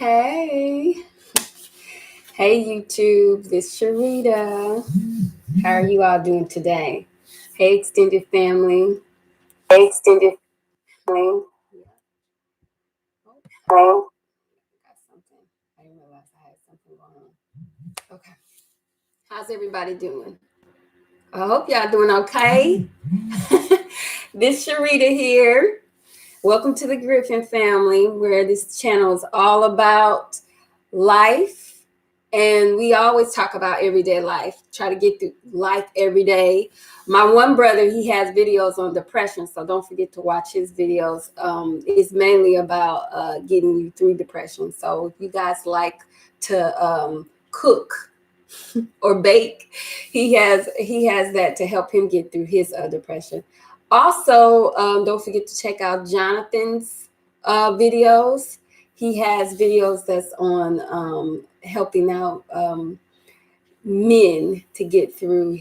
Hey, hey YouTube, this Sherrita. How are you all doing today? Hey, extended family. Hey, extended family. Oh, got something. I didn't realize I had something going on. Okay, how's everybody doing? I hope y'all doing okay. This Sherrita here. Welcome to the Griffin family, where this channel is all about life. And we always talk about everyday life, try to get through life every day. My one brother, he has videos on depression, so don't forget to watch his videos. It's mainly about getting you through depression. So if you guys like to cook or bake, he has that to help him get through his depression. Also, don't forget to check out Jonathan's videos. He has videos that's on helping out men to get through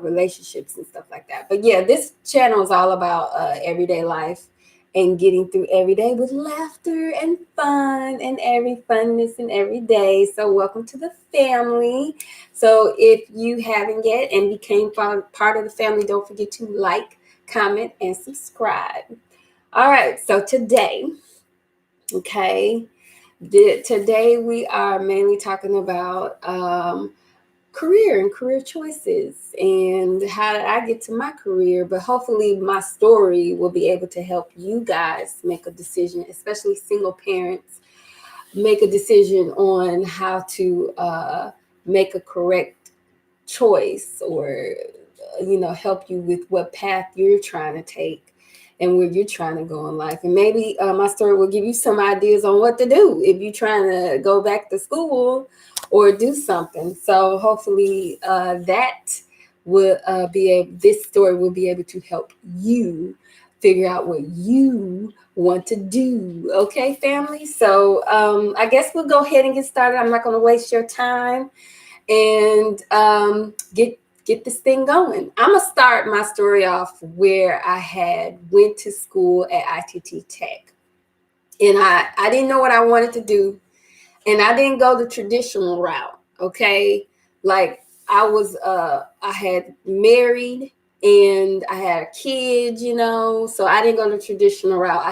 relationships and stuff like that. But yeah, this channel is all about everyday life and getting through every day with laughter and fun and every funness in every day. So welcome to the family. So if you haven't yet and became part of the family, don't forget to like, comment, and subscribe. All right, so today, okay, today we are mainly talking about career and career choices and how did I get to my career. But hopefully my story will be able to help you guys make a decision, especially single parents, make a decision on how to make a correct choice, or help you with what path you're trying to take and where you're trying to go in life. And maybe my story will give you some ideas on what to do if you're trying to go back to school or do something. So hopefully this story will be able to help you figure out what you want to do. Okay, family? So I guess we'll go ahead and get started. I'm not going to waste your time and get this thing going. I'm gonna start my story off where I had went to school at ITT Tech, and I didn't know what I wanted to do, and I didn't go the traditional route. Okay, like I had married and I had a kid, so I didn't go the traditional route.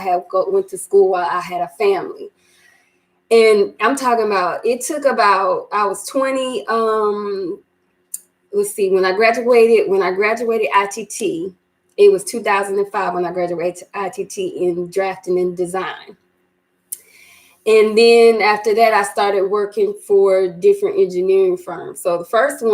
Went to school while I had a family. And I'm talking about, it took about, I was 20, let's see, when I graduated ITT, it was 2005 when I graduated ITT in drafting and design. And then after that, I started working for different engineering firms. So the first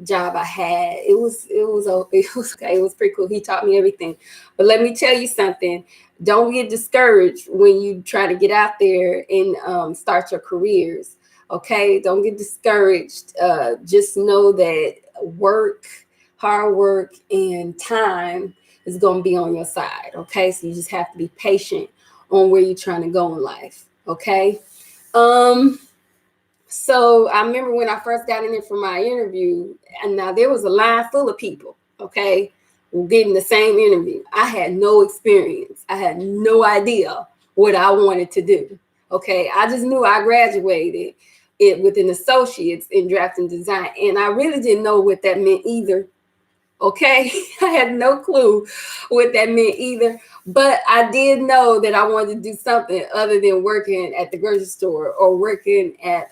job I had, it was okay. It was pretty cool. He taught me everything. But let me tell you something. Don't get discouraged when you try to get out there and start your careers. Okay, don't get discouraged. Just know that hard work, and time is going to be on your side. Okay, so you just have to be patient on where you're trying to go in life. Okay. So I remember when I first got in there for my interview, and now there was a line full of people, okay, getting the same interview. I had no experience. I had no idea what I wanted to do. Okay. I just knew I graduated it with an associate's in drafting design. And I really didn't know what that meant either. Okay. I had no clue what that meant either. But I did know that I wanted to do something other than working at the grocery store or working at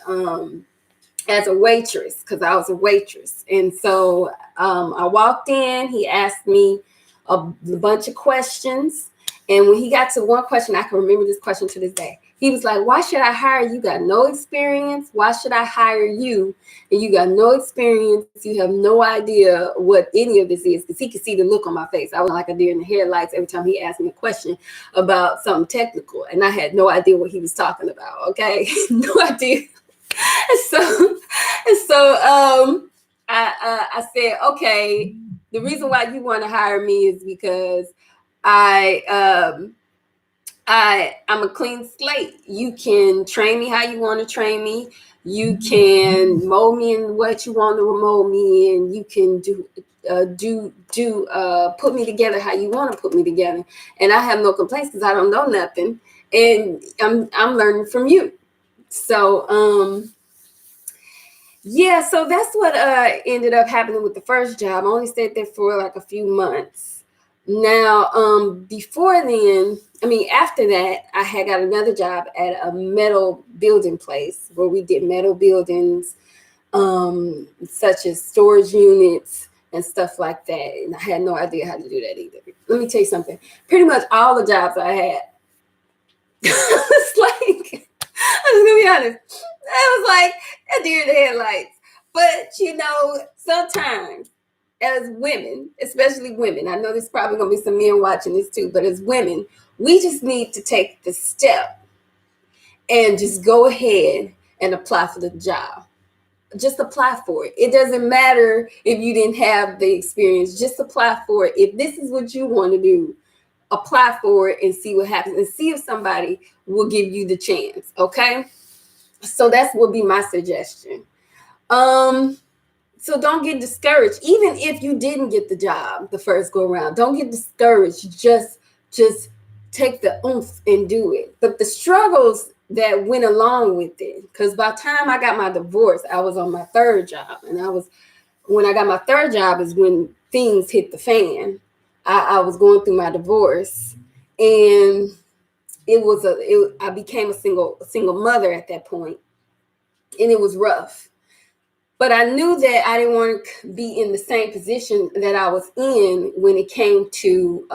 as a waitress, because I was a waitress. And so I walked in, he asked me a bunch of questions. And when he got to one question, I can remember this question to this day. He was like, why should I hire you? You got no experience. Why should I hire you? And you got no experience. You have no idea what any of this is. Because he could see the look on my face. I was like a deer in the headlights every time he asked me a question about something technical. And I had no idea what he was talking about. Okay. No idea. So I said, okay, the reason why you want to hire me is because I'm a clean slate. You can train me how you want to train me. You can mold me in what you want to mold me in. You can put me together how you want to put me together. And I have no complaints because I don't know nothing. and I'm learning from you. So yeah, so that's what ended up happening with the first job. I only stayed there for like a few months. Now, before then, I mean, after that, I had got another job at a metal building place where we did metal buildings, such as storage units and stuff like that. And I had no idea how to do that either. Let me tell you something. Pretty much all the jobs I had, it's like, I'm just gonna be honest. I was like a deer in the headlights. But sometimes as women, especially women, I know there's probably gonna be some men watching this too, but as women, we just need to take the step and just go ahead and apply for the job. Just apply for it. It doesn't matter if you didn't have the experience, just apply for it. If this is what you want to do, apply for it and see what happens and see if somebody will give you the chance. Okay. So that's would be my suggestion. So don't get discouraged. Even if you didn't get the job the first go around, don't get discouraged. Just take the oomph and do it. But the struggles that went along with it, because by the time I got my divorce, I was on my third job. And when I got my third job is when things hit the fan. I was going through my divorce, and I became a single mother at that point, and it was rough. But I knew that I didn't want to be in the same position that I was in when it came to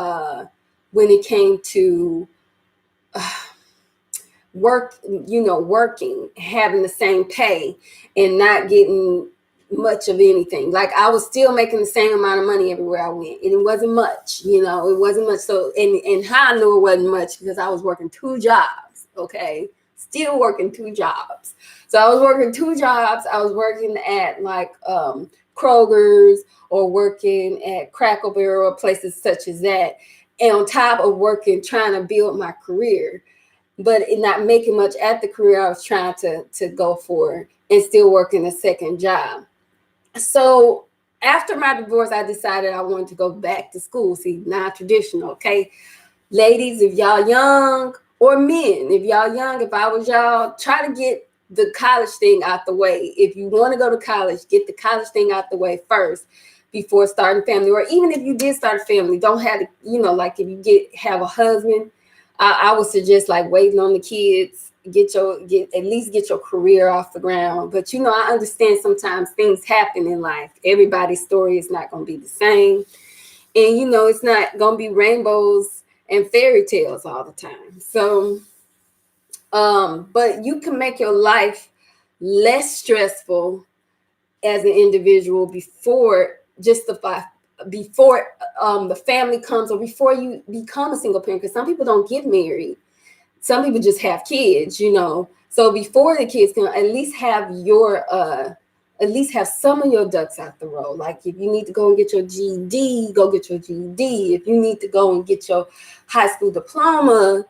working, having the same pay and not getting much of anything. Like I was still making the same amount of money everywhere I went. And it wasn't much, it wasn't much. So, and how I knew it wasn't much because I was working 2 jobs. Okay. Still working 2 jobs. So I was working 2 jobs. I was working at like Kroger's or working at Cracker Barrel or places such as that. And on top of working, trying to build my career, but not making much at the career I was trying to go for, and still working a second job. So after my divorce, I decided I wanted to go back to school. See, non-traditional, okay? Ladies, if y'all young, or men, if y'all young, if I was y'all, try to get the college thing out the way. If you want to go to college, get the college thing out the way first before starting family. Or even if you did start a family, don't have to, like if you have a husband, I would suggest like waiting on the kids, at least get your career off the ground. But I understand sometimes things happen in life. Everybody's story is not going to be the same. And it's not going to be rainbows and fairy tales all the time. So but you can make your life less stressful as an individual before the family comes, or before you become a single parent, because some people don't get married. Some people just have kids, So before the kids can, at least have some of your ducks out the road. Like if you need to go and get your GED, go get your GED. If you need to go and get your high school diploma,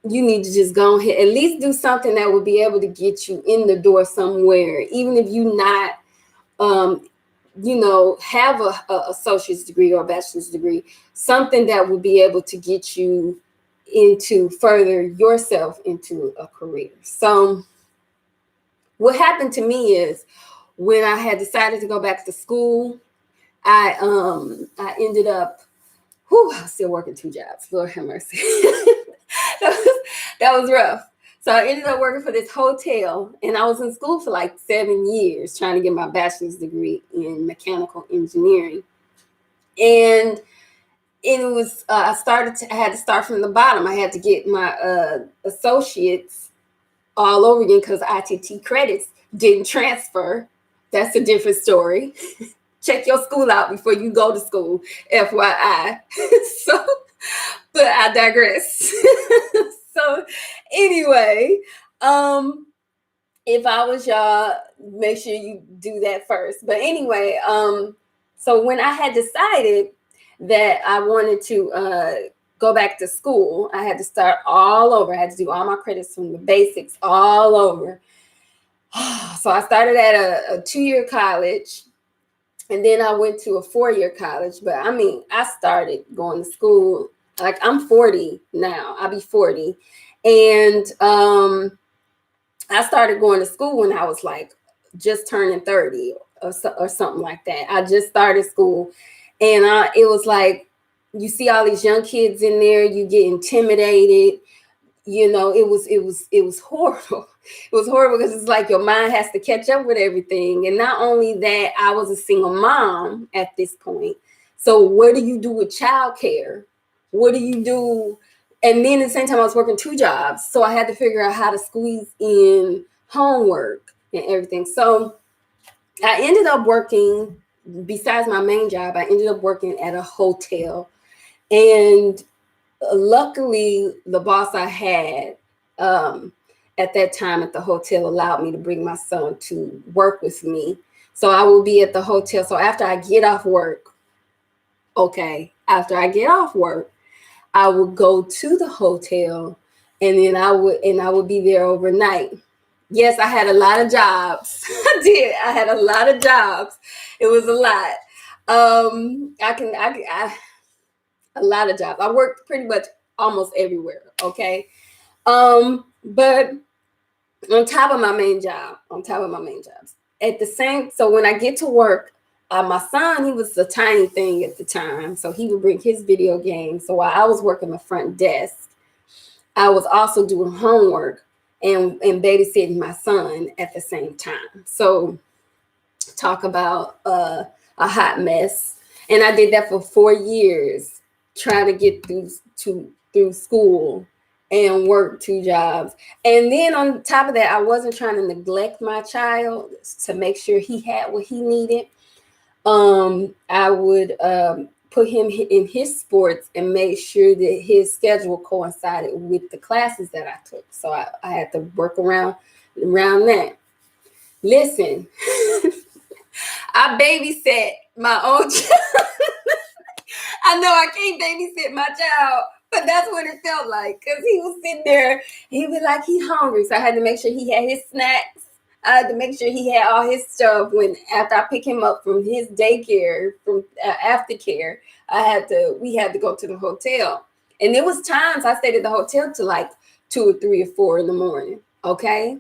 you need to just go ahead, at least do something that would be able to get you in the door somewhere, even if you not have a associate's degree or a bachelor's degree, something that will be able to get you into further yourself into a career. So what happened to me is when I had decided to go back to school, I ended up, I was still working 2 jobs. Lord have mercy. that was rough. So I ended up working for this hotel, and I was in school for like 7 years trying to get my bachelor's degree in mechanical engineering. And it was, I had to start from the bottom. I had to get my associates all over again because ITT credits didn't transfer. That's a different story. Check your school out before you go to school, FYI. So, but I digress. So anyway, if I was y'all, make sure you do that first. But anyway, so when I had decided that I wanted to go back to school, I had to start all over. I had to do all my credits from the basics all over. So I started at a 2-year college, and then I went to a 4-year college. But I mean, I started going to school, like I'm 40 now. I'll be 40. And I started going to school when I was like just turning 30 or something like that. I just started school, and it was like you see all these young kids in there, you get intimidated. It was horrible. It was horrible because it's like your mind has to catch up with everything. And not only that, I was a single mom at this point. So what do you do with childcare? What do you do? And then at the same time, I was working 2 jobs. So I had to figure out how to squeeze in homework and everything. So I ended up working, besides my main job, I ended up working at a hotel. And luckily, the boss I had at that time at the hotel allowed me to bring my son to work with me. So I will be at the hotel. So after I get off work, after I get off work, I would go to the hotel, and then I would be there overnight. Yes, I had a lot of jobs. I did. I had a lot of jobs. It was a lot. A lot of jobs. I worked pretty much almost everywhere. Okay. But on top of my main jobs, at the same, so when I get to work, my son, he was a tiny thing at the time, so he would bring his video games. So while I was working the front desk, I was also doing homework and babysitting my son at the same time. So talk about a hot mess. And I did that for 4 years, trying to get through school and work 2 jobs. And then on top of that, I wasn't trying to neglect my child to make sure he had what he needed. I would put him in his sports and make sure that his schedule coincided with the classes that I took. So I had to work around that. Listen, I babysat my own child. I know I can't babysit my child, but that's what it felt like, because he was sitting there, he'd be like, he hungry. So I had to make sure he had his snacks. I had to make sure he had all his stuff. When after I pick him up from his daycare, from aftercare, we had to go to the hotel. And there was times I stayed at the hotel till like 2 or 3 or 4 in the morning. Okay.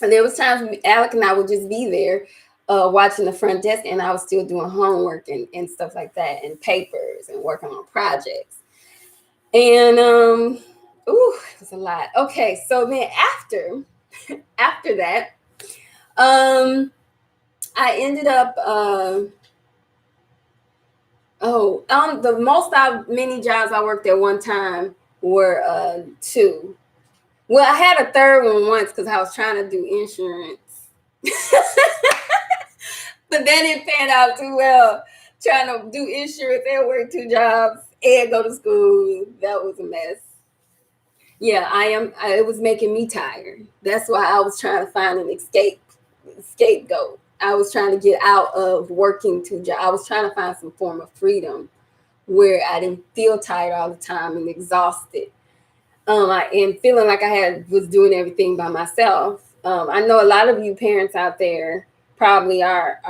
And there was times when Alec and I would just be there watching the front desk, and I was still doing homework and stuff like that, and papers and working on projects. And it was a lot. Okay, so then after that, I ended up the most many jobs I worked at one time were 2. Well, I had a third one once because I was trying to do insurance. But that didn't pan out too well. Trying to do insurance and work 2 jobs and go to school. That was a mess. Yeah, it was making me tired. That's why I was trying to find an scapegoat. I was trying to get out of working 2 jobs. I was trying to find some form of freedom where I didn't feel tired all the time and exhausted. And feeling like was doing everything by myself. I know a lot of you parents out there probably are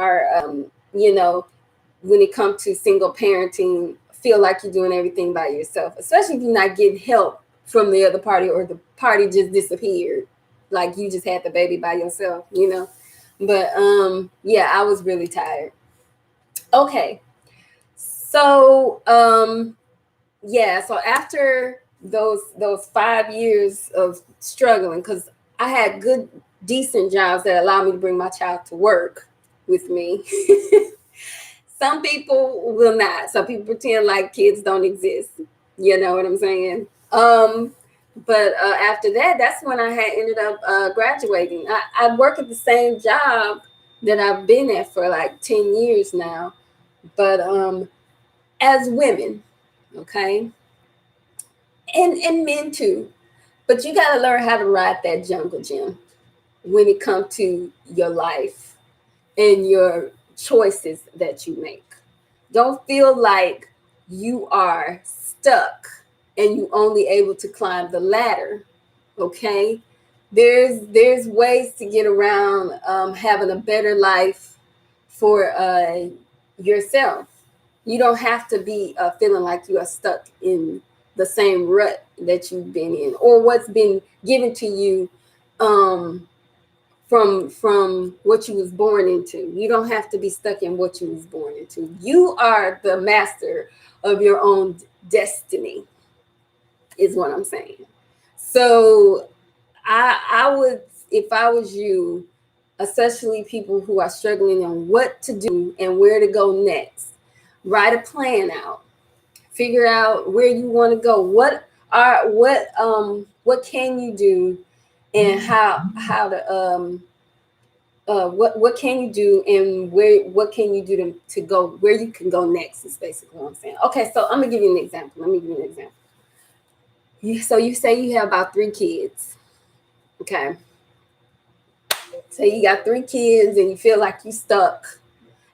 when it comes to single parenting, feel like you're doing everything by yourself, especially if you're not getting help from the other party, or the party just disappeared, like you just had the baby by yourself. But yeah, I was really tired. Okay, so yeah, so after those 5 years of struggling, because I had good, decent jobs that allowed me to bring my child to work with me. Some people will not. Some people pretend like kids don't exist. You know what I'm saying? But after that, that's when I had ended up graduating. I work at the same job that I've been at for like 10 years now, but as women, okay, and men too. But you got to learn how to ride that jungle gym when it comes to your life and your choices that you make. Don't feel like you are stuck and you only able to climb the ladder. Okay, there's ways to get around having a better life for yourself. You don't have to be feeling like you are stuck in the same rut that you've been in, or what's been given to you from what you was born into. You don't have to be stuck in what you was born into. You are the master of your own destiny, is what I'm saying. So I would, if I was you, especially people who are struggling on what to do and where to go next, write a plan out. Figure out where you want to go. What can you do, and how to what can you do, and what can you do to go where you can go next, is basically what I'm saying. Okay, so I'm gonna give you an example. Let me give you an example. So you say you have about 3 kids. Okay. So you got 3 kids and you feel like you stuck,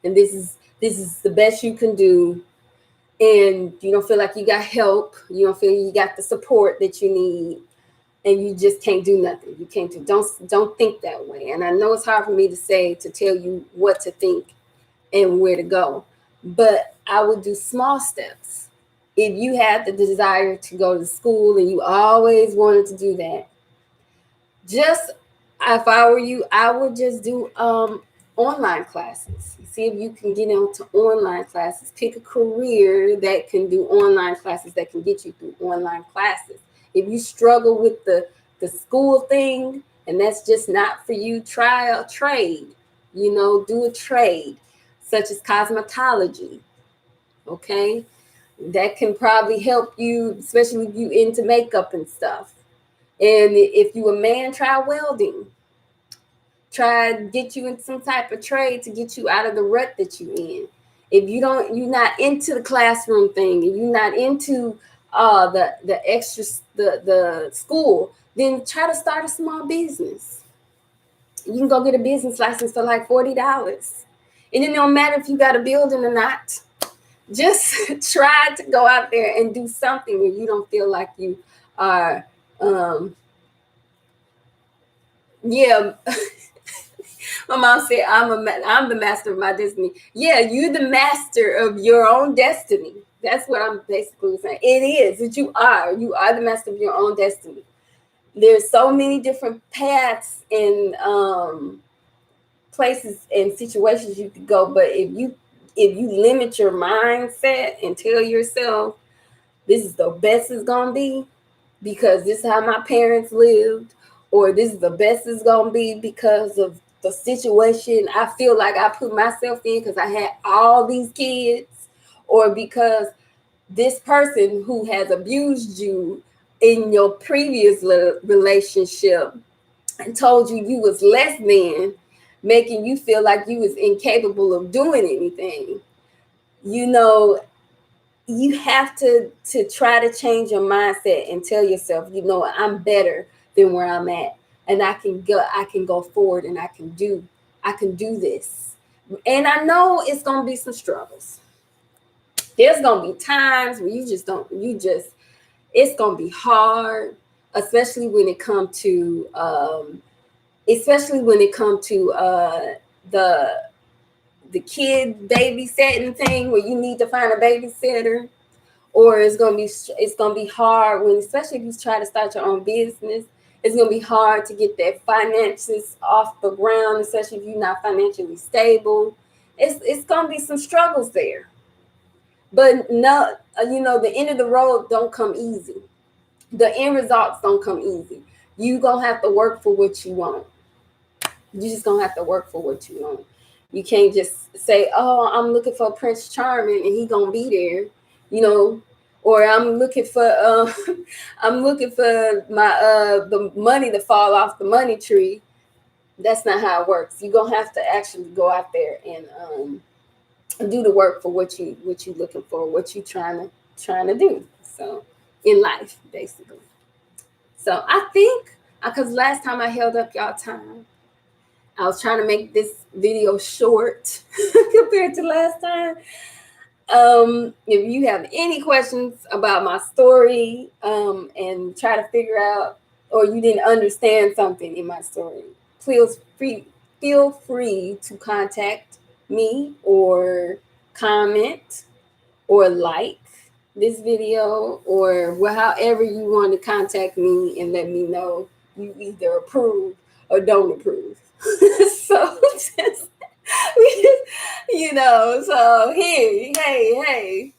and this is the best you can do, and you don't feel like you got help, you don't feel you got the support that you need, and you just can't do nothing. You can't do, don't think that way. And I know it's hard for me to tell you what to think and where to go, but I would do small steps. If you had the desire to go to school and you always wanted to do that, just, if I were you, I would just do online classes. See if you can get into online classes. Pick a career that can do online classes, that can get you through online classes. If you struggle with the school thing and that's just not for you, try a trade. Do a trade such as cosmetology. Okay, that can probably help you, especially if you into makeup and stuff. And if you a man, try welding. Try to get you in some type of trade to get you out of the rut that you in. If you're not into the classroom thing, and you're not into the extra, the school, then try to start a small business. You can go get a business license for like $40, and it don't matter if you got a building or not. Just try to go out there and do something where you don't feel like you are. Yeah. My mom said, I'm the master of my destiny. Yeah, you're the master of your own destiny. That's what I'm basically saying. It is that you are. You are the master of your own destiny. There's so many different paths and places and situations you could go. But if you limit your mindset and tell yourself this is the best it's gonna be because this is how my parents lived, or this is the best it's gonna be because of the situation I feel like I put myself in because I had all these kids, or because this person who has abused you in your previous relationship and told you was less than, making you feel like you was incapable of doing anything. You have to try to change your mindset and tell yourself, I'm better than where I'm at, and I can go forward, and I can do this. And I know it's gonna be some struggles. There's gonna be times where it's gonna be hard, especially when it come to the kid babysitting thing, where you need to find a babysitter. Or it's gonna be hard when, especially if you try to start your own business, it's gonna be hard to get that finances off the ground, especially if you're not financially stable. It's gonna be some struggles there. But no, the end of the road don't come easy. The end results don't come easy. You gonna have to work for what you want. You just gonna have to work for what you want. You can't just say, "Oh, I'm looking for Prince Charming and he gonna be there," or I'm looking for I'm looking for my the money to fall off the money tree. That's not how it works. You're gonna have to actually go out there and do the work for what you looking for, what you trying to do. So in life, basically. So I think because last time I held up y'all time, I was trying to make this video short compared to last time. If you have any questions about my story and try to figure out, or you didn't understand something in my story, feel free to contact me or comment or like this video, or however you want to contact me and let me know you either approve or don't approve. So just, so here, hey.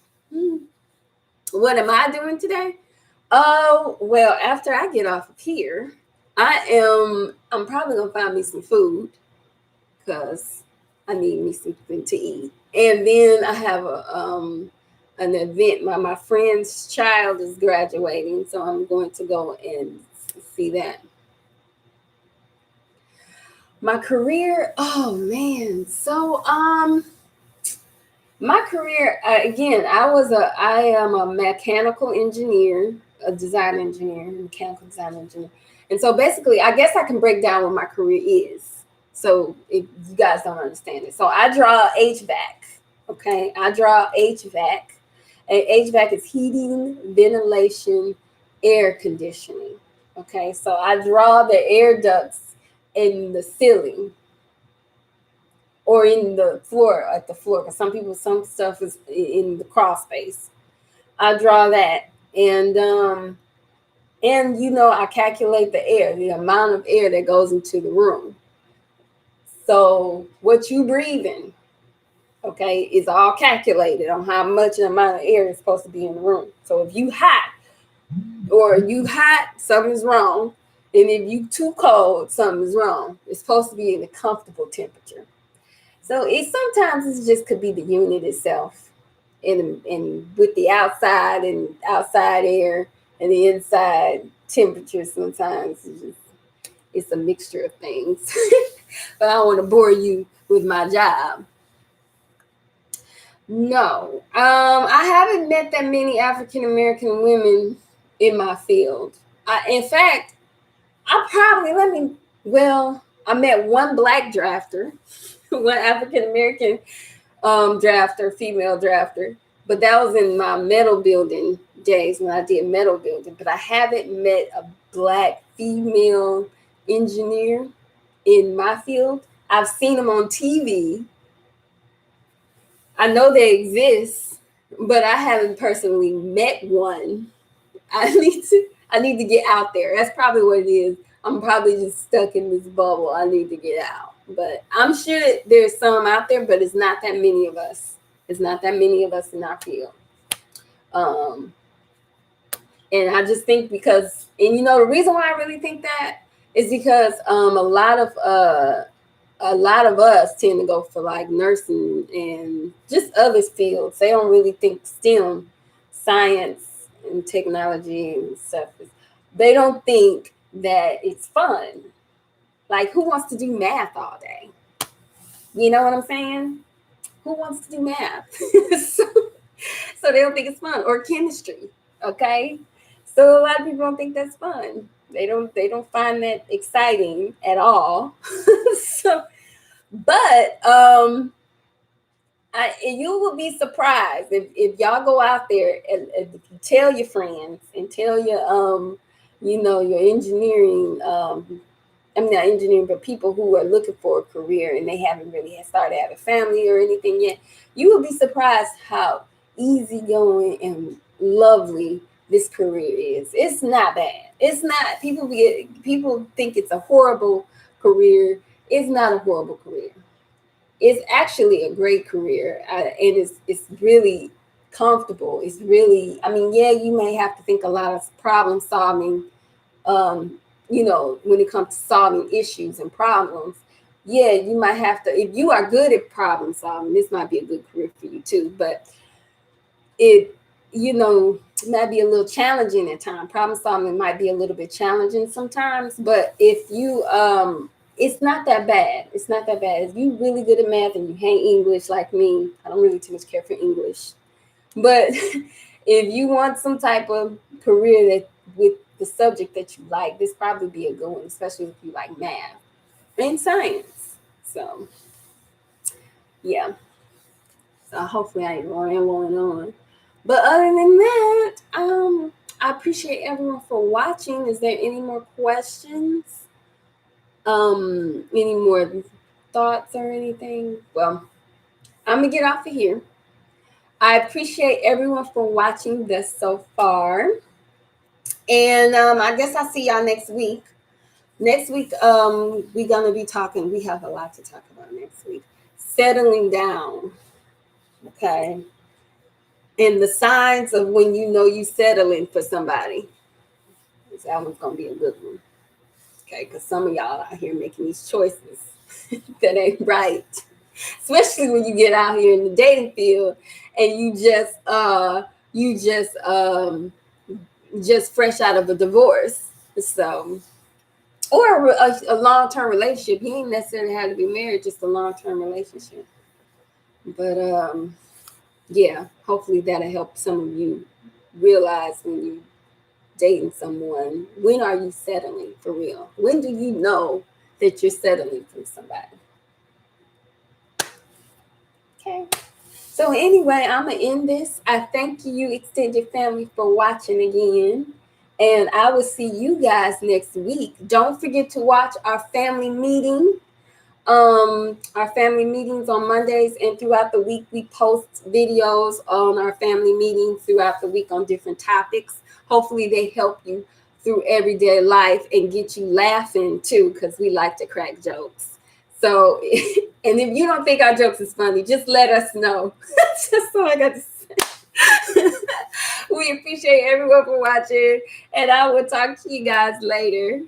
What am I doing today? Oh, well, after I get off of here, I'm probably gonna find me some food because I need me something to eat. And then I have an event. My friend's child is graduating, so I'm going to go and see that. My career, oh man. So my career, again, I am a mechanical engineer, a design engineer, mechanical design engineer. And so basically, I guess I can break down what my career is. So if you guys don't understand it. So I draw HVAC. Okay. I draw HVAC. And HVAC is heating, ventilation, air conditioning. Okay. So I draw the air ducts in the ceiling or in the floor, at the floor, because some stuff is in the crawl space. I draw that, and I calculate the amount of air that goes into the room. So what you breathing, okay, is all calculated on how much an amount of air is supposed to be in the room. So if you hot, something's wrong, and if you too cold, something's wrong. It's supposed to be in a comfortable temperature. So sometimes it just could be the unit itself, and with the outside air and the inside temperature. Sometimes it's a mixture of things. But I don't want to bore you with my job. No, I haven't met that many African American women in my field. In fact, I met one black drafter, one African American drafter, female drafter, but that was in my metal building days when I did metal building. But I haven't met a black female engineer in my field. I've seen them on TV. I know they exist, but I haven't personally met one. I need to get out there. That's probably what it is. I'm probably just stuck in this bubble. I need to get out. But I'm sure that there's some out there, but it's not that many of us. It's not that many of us in our field. And I just think the reason why I really think that is because a lot of us tend to go for like nursing and just other fields. They don't really think STEM, science and technology and stuff. They don't think that it's fun. Like, who wants to do math all day? You know what I'm saying? Who wants to do math? so they don't think it's fun, or chemistry. Okay, so a lot of people don't think that's fun. They don't find that exciting at all. So, but you will be surprised if y'all go out there and if you tell your friends and tell your your engineering I'm not engineering, but people who are looking for a career and they haven't really started having a family or anything yet, you will be surprised how easygoing and lovely this career is. It's not bad. It's not. People think it's a horrible career. It's not a horrible career. It's actually a great career, and it's really comfortable. It's really. I mean, yeah, you may have to think a lot of problem solving. When it comes to solving issues and problems, yeah, you might have to, if you are good at problem solving, this might be a good career for you too, but it might be a little challenging at times. Problem solving might be a little bit challenging sometimes, but if you, it's not that bad. It's not that bad. If you're really good at math and you hate English like me, I don't really too much care for English, but if you want some type of career that with the subject that you like, this probably be a good one, especially if you like math and science. So, yeah. So hopefully I ain't rambling on. But other than that, I appreciate everyone for watching. Is there any more questions? Any more thoughts or anything? Well, I'm gonna get off of here. I appreciate everyone for watching this so far. And I guess I'll see y'all next week. Next week, we're gonna be talking. We have a lot to talk about next week. Settling down, okay, and the signs of when you know you settling for somebody. That one's gonna be a good one, okay? Because some of y'all out here making these choices that ain't right, especially when you get out here in the dating field and you just fresh out of a divorce, so. Or a long-term relationship. He ain't necessarily had to be married, just a long-term relationship. But yeah, hopefully that'll help some of you realize when you dating someone, when are you settling for real? When do you know that you're settling for somebody? Okay. So anyway, I'm gonna end this. I thank you, extended family, for watching again. And I will see you guys next week. Don't forget to watch our family meeting. Our family meetings on Mondays, and throughout the week we post videos on our family meetings throughout the week on different topics. Hopefully they help you through everyday life and get you laughing too, because we like to crack jokes. So and if you don't think our jokes is funny, just let us know. Just all I got to say. We appreciate everyone for watching, and I will talk to you guys later.